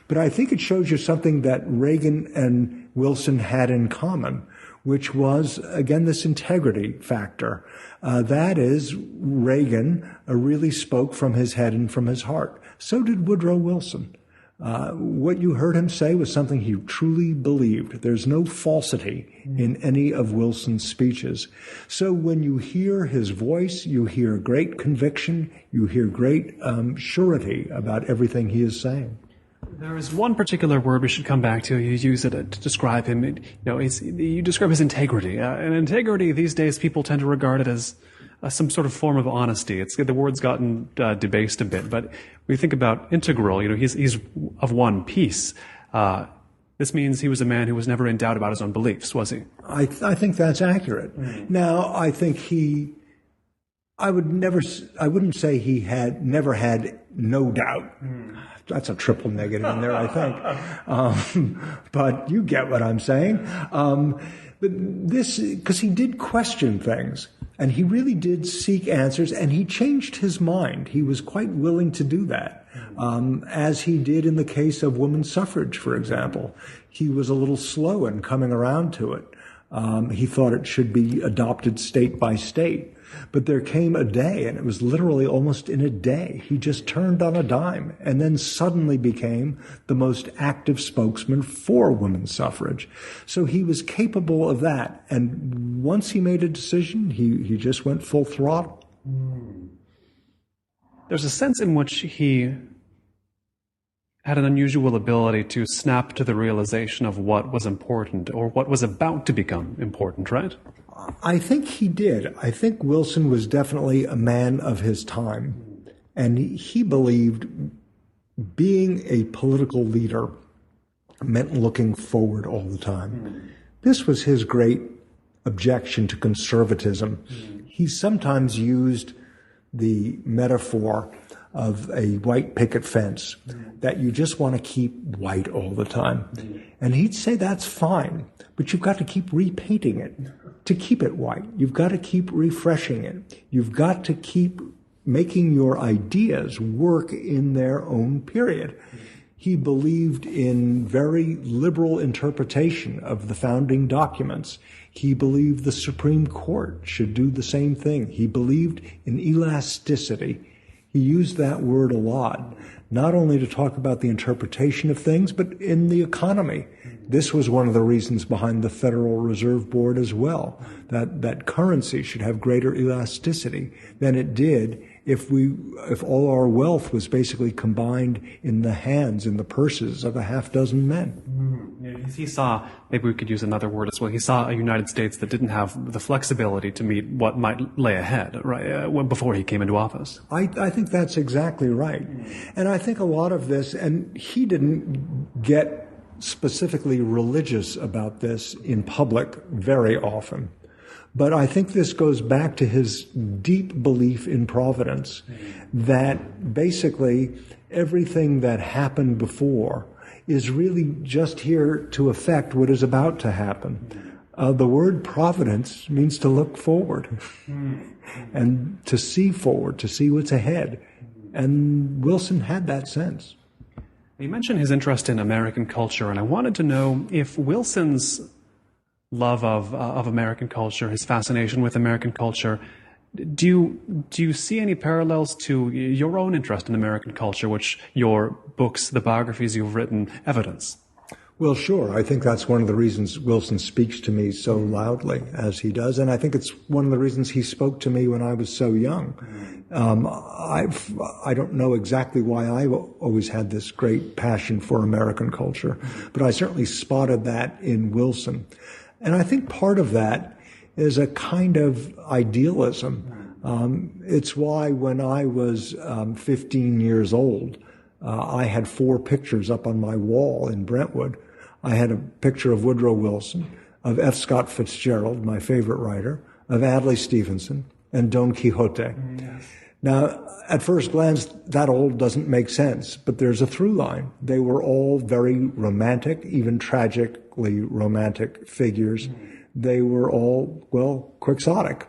Speaker 2: But I think it shows you something that Reagan and Wilson had in common, which was, again, this integrity factor. That is, Reagan really spoke from his head and from his heart. So did Woodrow Wilson. What you heard him say was something he truly believed. There's no falsity in any of Wilson's speeches. So when you hear his voice, you hear great conviction, you hear great surety about everything he is saying.
Speaker 1: There is one particular word we should come back to. You use it to describe him. You describe his integrity. And integrity, these days, people tend to regard it as some sort of form of honesty. The word's gotten debased a bit, but we think about integral. He's of one piece. This means he was a man who was never in doubt about his own beliefs, was he?
Speaker 2: I think that's accurate. Now, I think I wouldn't say he had never had no doubt. That's a triple negative in there, I think. But you get what I'm saying. But this, because he did question things, and he really did seek answers, and he changed his mind. He was quite willing to do that, as he did in the case of women's suffrage, for example. He was a little slow in coming around to it. He thought it should be adopted state by state. But there came a day, and it was literally almost in a day, he just turned on a dime and then suddenly became the most active spokesman for women's suffrage. So he was capable of that. And once he made a decision, he just went full throttle.
Speaker 1: There's a sense in which he had an unusual ability to snap to the realization of what was important or what was about to become important, right?
Speaker 2: I think he did. I think Wilson was definitely a man of his time. And he believed being a political leader meant looking forward all the time. This was his great objection to conservatism. He sometimes used the metaphor of a white picket fence, that you just want to keep white all the time. And he'd say that's fine, but you've got to keep repainting it to keep it white. You've got to keep refreshing it. You've got to keep making your ideas work in their own period. He believed in very liberal interpretation of the founding documents. He believed the Supreme Court should do the same thing. He believed in elasticity. He used that word a lot, not only to talk about the interpretation of things, but in the economy. This was one of the reasons behind the Federal Reserve Board as well, that currency should have greater elasticity than it did if all our wealth was basically combined in the hands, in the purses of a half dozen men.
Speaker 1: He saw, maybe we could use another word as well, he saw a United States that didn't have the flexibility to meet what might lay ahead, right, before he came into office.
Speaker 2: I think that's exactly right. And I think a lot of this, and he didn't get specifically religious about this in public very often. But I think this goes back to his deep belief in providence, that basically everything that happened before is really just here to affect what is about to happen. The word providence means to look forward and to see forward, to see what's ahead. And Wilson had that sense.
Speaker 1: You mentioned his interest in American culture, and I wanted to know if Wilson's love of American culture, his fascination with American culture, do you see any parallels to your own interest in American culture, which your books, the biographies you've written, evidence?
Speaker 2: Well, sure. I think that's one of the reasons Wilson speaks to me so loudly as he does, and I think it's one of the reasons he spoke to me when I was so young. I don't know exactly why I always had this great passion for American culture, but I certainly spotted that in Wilson. And I think part of that is a kind of idealism. It's why when I was 15 years old, I had 4 pictures up on my wall in Brentwood. I had a picture of Woodrow Wilson, of F. Scott Fitzgerald, my favorite writer, of Adlai Stevenson, and Don Quixote. Yes. Now, at first glance, that all doesn't make sense, but there's a through line. They were all very romantic, even tragically romantic figures. They were all, well, quixotic.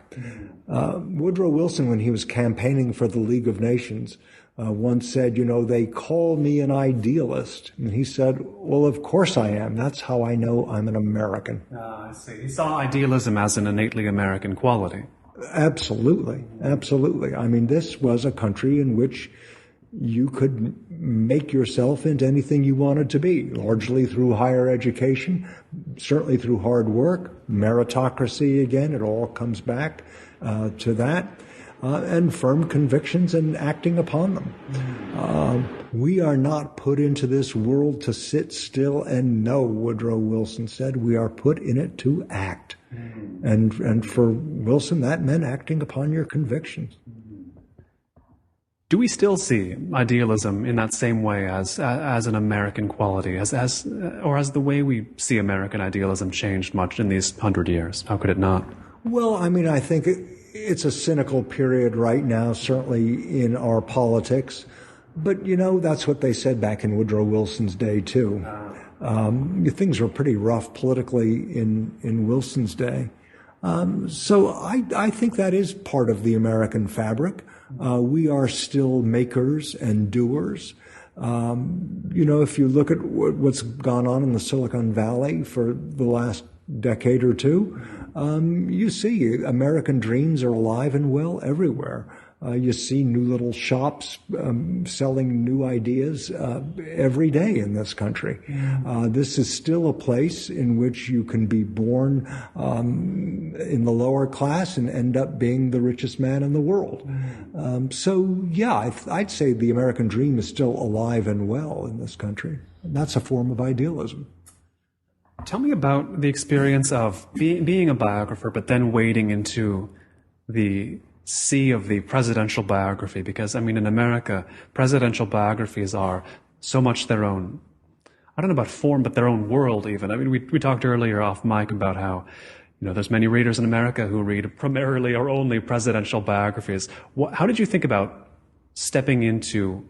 Speaker 2: Woodrow Wilson, when he was campaigning for the League of Nations, once said, they call me an idealist. And he said, well, of course I am. That's how I know I'm an American.
Speaker 1: I see. He saw idealism as an innately American quality.
Speaker 2: Absolutely. Absolutely. I mean, this was a country in which you could make yourself into anything you wanted to be, largely through higher education, certainly through hard work, meritocracy again, it all comes back to that, and firm convictions and acting upon them. We are not put into this world to sit still and know, Woodrow Wilson said. We are put in it to act. And for Wilson, that meant acting upon your convictions.
Speaker 1: Do we still see idealism in that same way as an American quality, or has the way we see American idealism changed much in these 100 years? How could it not?
Speaker 2: Well, I mean, I think it's a cynical period right now, certainly in our politics. But, that's what they said back in Woodrow Wilson's day, too. Things were pretty rough politically in Wilson's day. So I think that is part of the American fabric. We are still makers and doers. If you look at what's gone on in the Silicon Valley for the last decade or two, you see American dreams are alive and well everywhere. You see new little shops selling new ideas every day in this country. This is still a place in which you can be born in the lower class and end up being the richest man in the world. I'd say the American dream is still alive and well in this country. And that's a form of idealism.
Speaker 1: Tell me about the experience of being a biographer, but then wading into the sea of the presidential biography, because, in America, presidential biographies are so much their own, I don't know about form, but their own world even. We talked earlier off mic about how, there's many readers in America who read primarily or only presidential biographies. How did you think about stepping into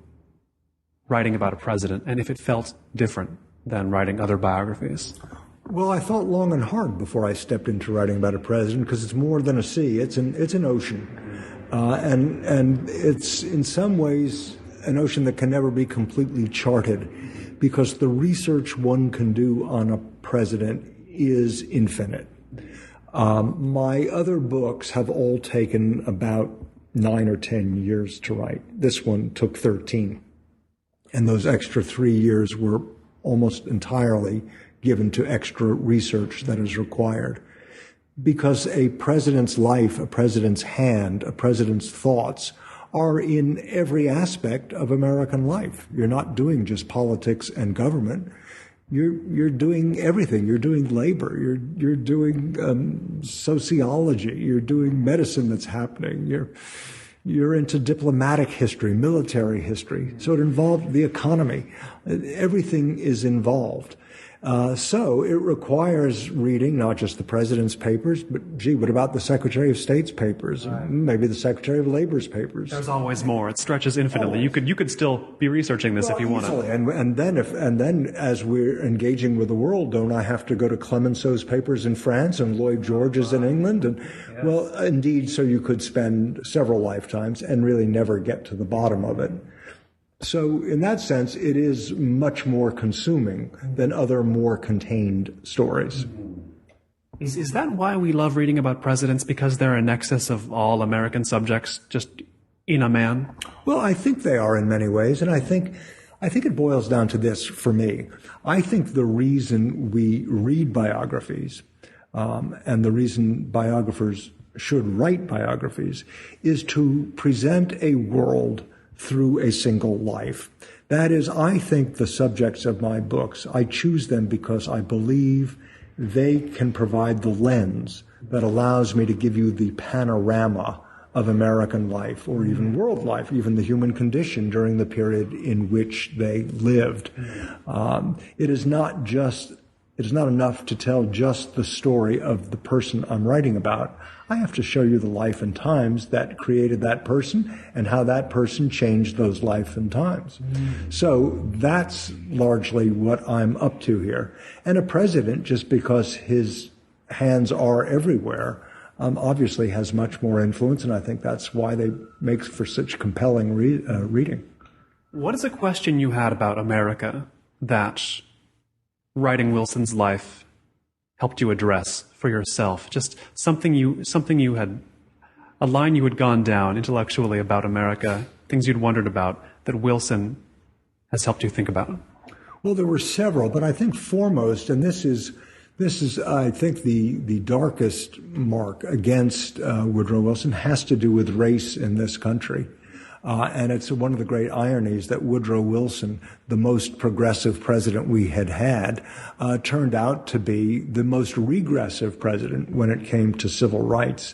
Speaker 1: writing about a president, and if it felt different than writing other biographies?
Speaker 2: Well, I thought long and hard before I stepped into writing about a president, because it's more than a sea. It's an ocean. And it's in some ways an ocean that can never be completely charted, because the research one can do on a president is infinite. My other books have all taken about 9 or 10 years to write. This one took 13. And those extra 3 years were almost entirely given to extra research that is required. Because a president's life, a president's hand, a president's thoughts are in every aspect of American life. You're not doing just politics and government. You're doing everything. You're doing labor. You're doing sociology. You're doing medicine that's happening. You're into diplomatic history, military history. So it involved the economy. Everything is involved. So it requires reading not just the president's papers, but what about the Secretary of State's papers? Right. Maybe the Secretary of Labor's papers.
Speaker 1: There's always more. It stretches infinitely. You could still be researching this if you wanted.
Speaker 2: And then as we're engaging with the world, don't I have to go to Clemenceau's papers in France and Lloyd George's in England? And yes. Well, indeed. So you could spend several lifetimes and really never get to the bottom of it. So in that sense, it is much more consuming than other more contained stories.
Speaker 1: Is that why we love reading about presidents? Because they're a nexus of all American subjects just in a man?
Speaker 2: Well, I think they are in many ways. And I think it boils down to this for me. I think the reason we read biographies and the reason biographers should write biographies is to present a world through a single life. That is, I think the subjects of my books, I choose them because I believe they can provide the lens that allows me to give you the panorama of American life, or even world life, even the human condition during the period in which they lived. It is not enough to tell just the story of the person I'm writing about. I have to show you the life and times that created that person and how that person changed those life and times. So that's largely what I'm up to here. And a president, just because his hands are everywhere, obviously has much more influence, and I think that's why they make for such compelling reading.
Speaker 1: What is a question you had about America that writing Wilson's life helped you address for yourself? Just something a line you had gone down intellectually about America, things you'd wondered about that Wilson has helped you think about?
Speaker 2: Well, there were several, but I think foremost, and this is I think the darkest mark against Woodrow Wilson, has to do with race in this country. And it's one of the great ironies that Woodrow Wilson, the most progressive president we had, turned out to be the most regressive president when it came to civil rights.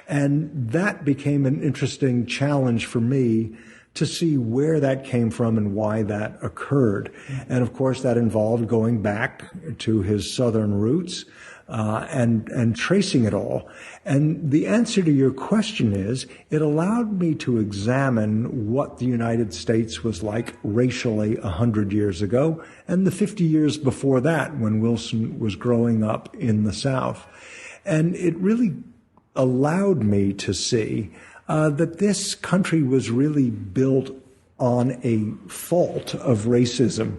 Speaker 2: And that became an interesting challenge for me to see where that came from and why that occurred. And of course, that involved going back to his Southern roots, and tracing it all. And the answer to your question is, it allowed me to examine what the United States was like racially 100 years ago, and the 50 years before that, when Wilson was growing up in the South. And it really allowed me to see that this country was really built on a fault of racism.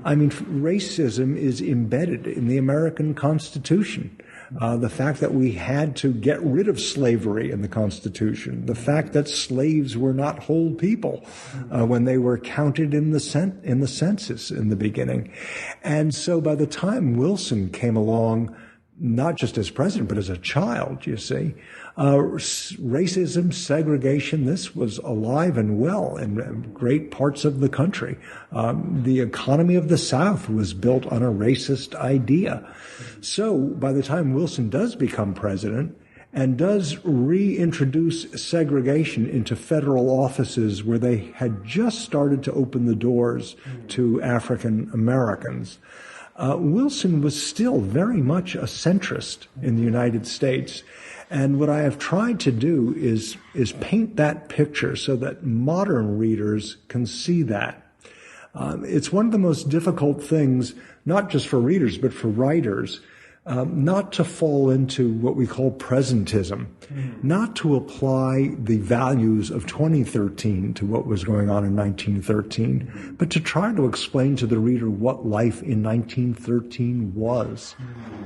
Speaker 2: I mean, racism is embedded in the American Constitution. The fact that we had to get rid of slavery in the Constitution, the fact that slaves were not whole people when they were counted in the census in the beginning. And so by the time Wilson came along, not just as president, but as a child, you see, racism, segregation, this was alive and well in great parts of the country. The economy of the South was built on a racist idea. So by the time Wilson does become president and does reintroduce segregation into federal offices where they had just started to open the doors to African Americans, Wilson was still very much a centrist in the United States. And what I have tried to do is paint that picture so that modern readers can see that. It's one of the most difficult things, not just for readers, but for writers, not to fall into what we call presentism, not to apply the values of 2013 to what was going on in 1913, but to try to explain to the reader what life in 1913 was.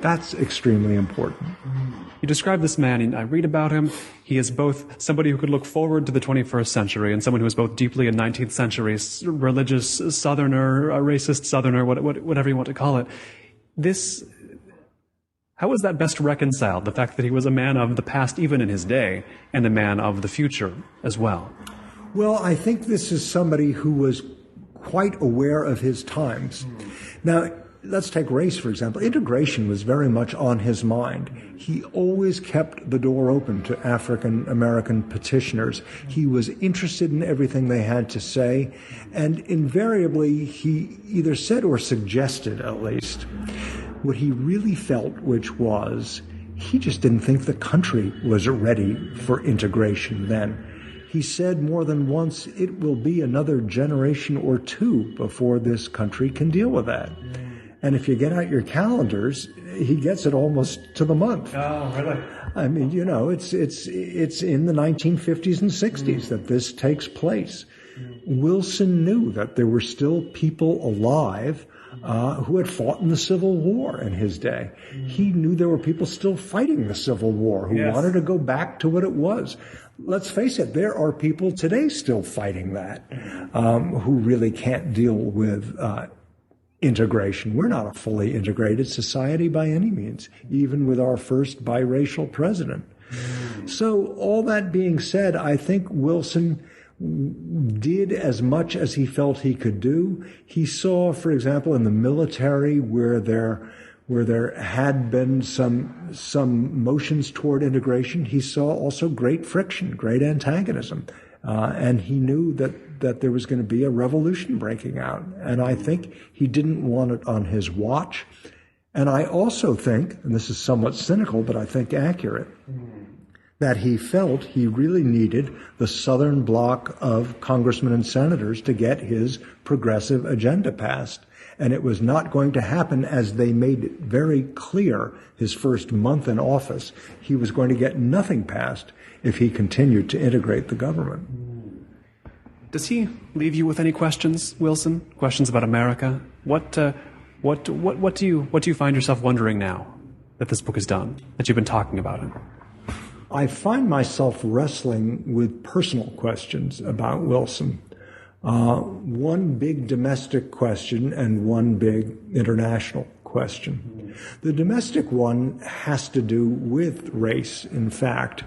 Speaker 2: That's extremely important.
Speaker 1: You describe this man, and I read about him. He is both somebody who could look forward to the 21st century and someone who is both deeply a 19th century religious Southerner, a racist Southerner, whatever you want to call it. How is that best reconciled, the fact that he was a man of the past even in his day and a man of the future as well?
Speaker 2: Well, I think this is somebody who was quite aware of his times. Now, let's take race, for example. Integration was very much on his mind. He always kept the door open to African American petitioners. He was interested in everything they had to say, and invariably he either said or suggested, at least, what he really felt, which was he just didn't think the country was ready for integration then. He said more than once, it will be another generation or two before this country can deal with that. And if you get out your calendars, he gets it almost to the month.
Speaker 1: Oh, really?
Speaker 2: I mean, you know, it's in the 1950s and 60s that this takes place. Wilson knew that there were still people alive who had fought in the Civil War in his day. He knew there were people still fighting the Civil War who wanted to go back to what it was. Let's face it, there are people today still fighting that who really can't deal with integration. We're not a fully integrated society by any means, even with our first biracial president. So all that being said, I think Wilson did as much as he felt he could do. He saw, for example, in the military where there had been some motions toward integration, he saw also great friction, great antagonism. And he knew that there was going to be a revolution breaking out. And I think he didn't want it on his watch. And I also think, and this is somewhat cynical, but I think accurate, that he felt he really needed the Southern bloc of congressmen and senators to get his progressive agenda passed. And it was not going to happen, as they made it very clear his first month in office. He was going to get nothing passed if he continued to integrate the government.
Speaker 1: Does he leave you with any questions, Wilson? Questions about America? What do you find yourself wondering now that this book is done, that you've been talking about it?
Speaker 2: I find myself wrestling with personal questions about Wilson. one big domestic question and one big international question. The domestic one has to do with race, in fact,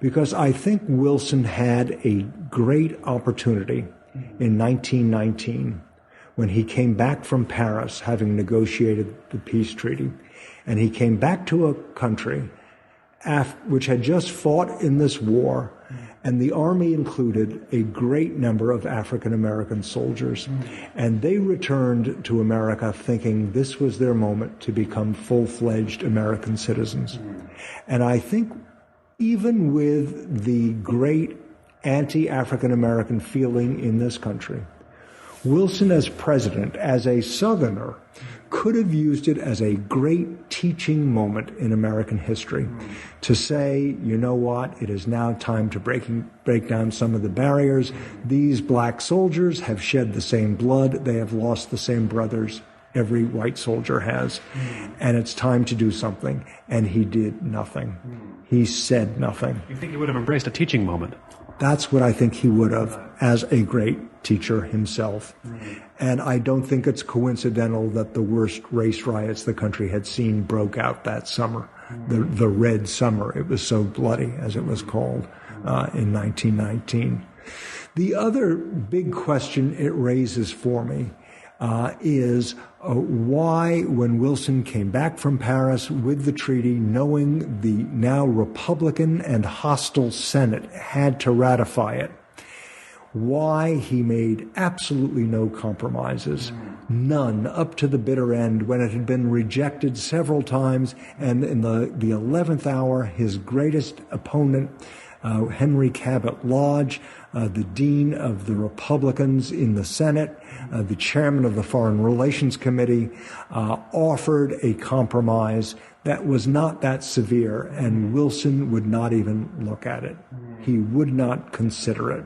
Speaker 2: because I think Wilson had a great opportunity in 1919 when he came back from Paris, having negotiated the peace treaty, and he came back to a country which had just fought in this war, and the army included a great number of African American soldiers. And they returned to America thinking this was their moment to become full-fledged American citizens. And I think even with the great anti-African American feeling in this country, Wilson as president, as a Southerner, could have used it as a great teaching moment in American history to say, you know what, it is now time to break down some of the barriers. These black soldiers have shed the same blood. They have lost the same brothers every white soldier has. And it's time to do something. And he did nothing. He said nothing.
Speaker 1: You think he would have embraced a teaching moment?
Speaker 2: That's what I think he would have as a great teacher himself. And I don't think it's coincidental that the worst race riots the country had seen broke out that summer, the Red Summer. It was so bloody, as it was called, in 1919. The other big question it raises for me is why, when Wilson came back from Paris with the treaty, knowing the now Republican and hostile Senate had to ratify it, why he made absolutely no compromises, none, up to the bitter end, when it had been rejected several times, and in the 11th hour, his greatest opponent, Henry Cabot Lodge, the dean of the Republicans in the Senate, the chairman of the Foreign Relations Committee, offered a compromise that was not that severe, and Wilson would not even look at it. He would not consider it.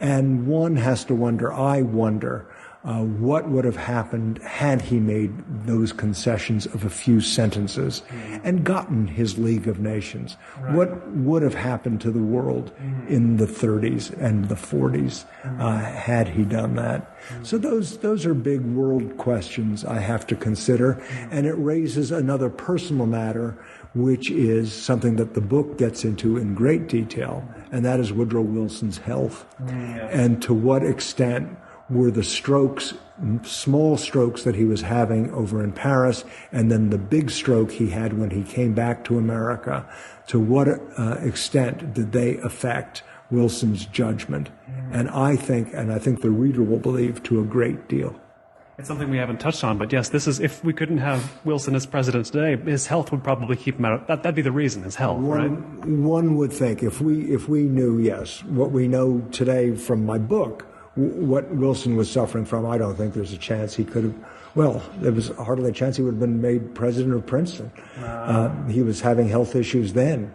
Speaker 2: And one has to wonder, I wonder, what would have happened had he made those concessions of a few sentences and gotten his League of Nations? Right. What would have happened to the world in the 30s and the 40s had he done that? So those are big world questions I have to consider, and it raises another personal matter, which is something that the book gets into in great detail, and that is Woodrow Wilson's health. And to what extent were the strokes, small strokes that he was having over in Paris, and then the big stroke he had when he came back to America, to what extent did they affect Wilson's judgment? And I think the reader will believe, to a great deal.
Speaker 1: It's something we haven't touched on, but yes, this is, if we couldn't have Wilson as president today, his health would probably keep him out. That'd be the reason, his health, right?
Speaker 2: One would think, if we knew, yes, what we know today from my book, what Wilson was suffering from, I don't think there's a chance he could have, well, there was hardly a chance he would have been made president of Princeton. He was having health issues then,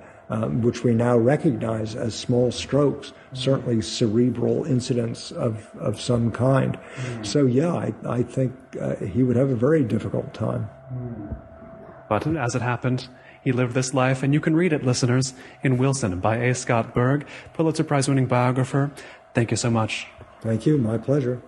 Speaker 2: which we now recognize as small strokes, certainly cerebral incidents of some kind. So, yeah, I think he would have a very difficult time.
Speaker 1: But as it happened, he lived this life, and you can read it, listeners, in Wilson by A. Scott Berg, Pulitzer Prize-winning biographer. Thank you so much.
Speaker 2: Thank you. My pleasure.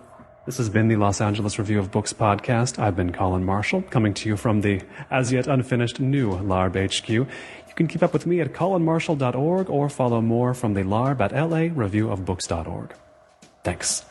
Speaker 1: This has been the Los Angeles Review of Books podcast. I've been Colin Marshall, coming to you from the as-yet unfinished new LARB HQ. You can keep up with me at colinmarshall.org or follow more from the LARB at lareviewofbooks.org. Thanks.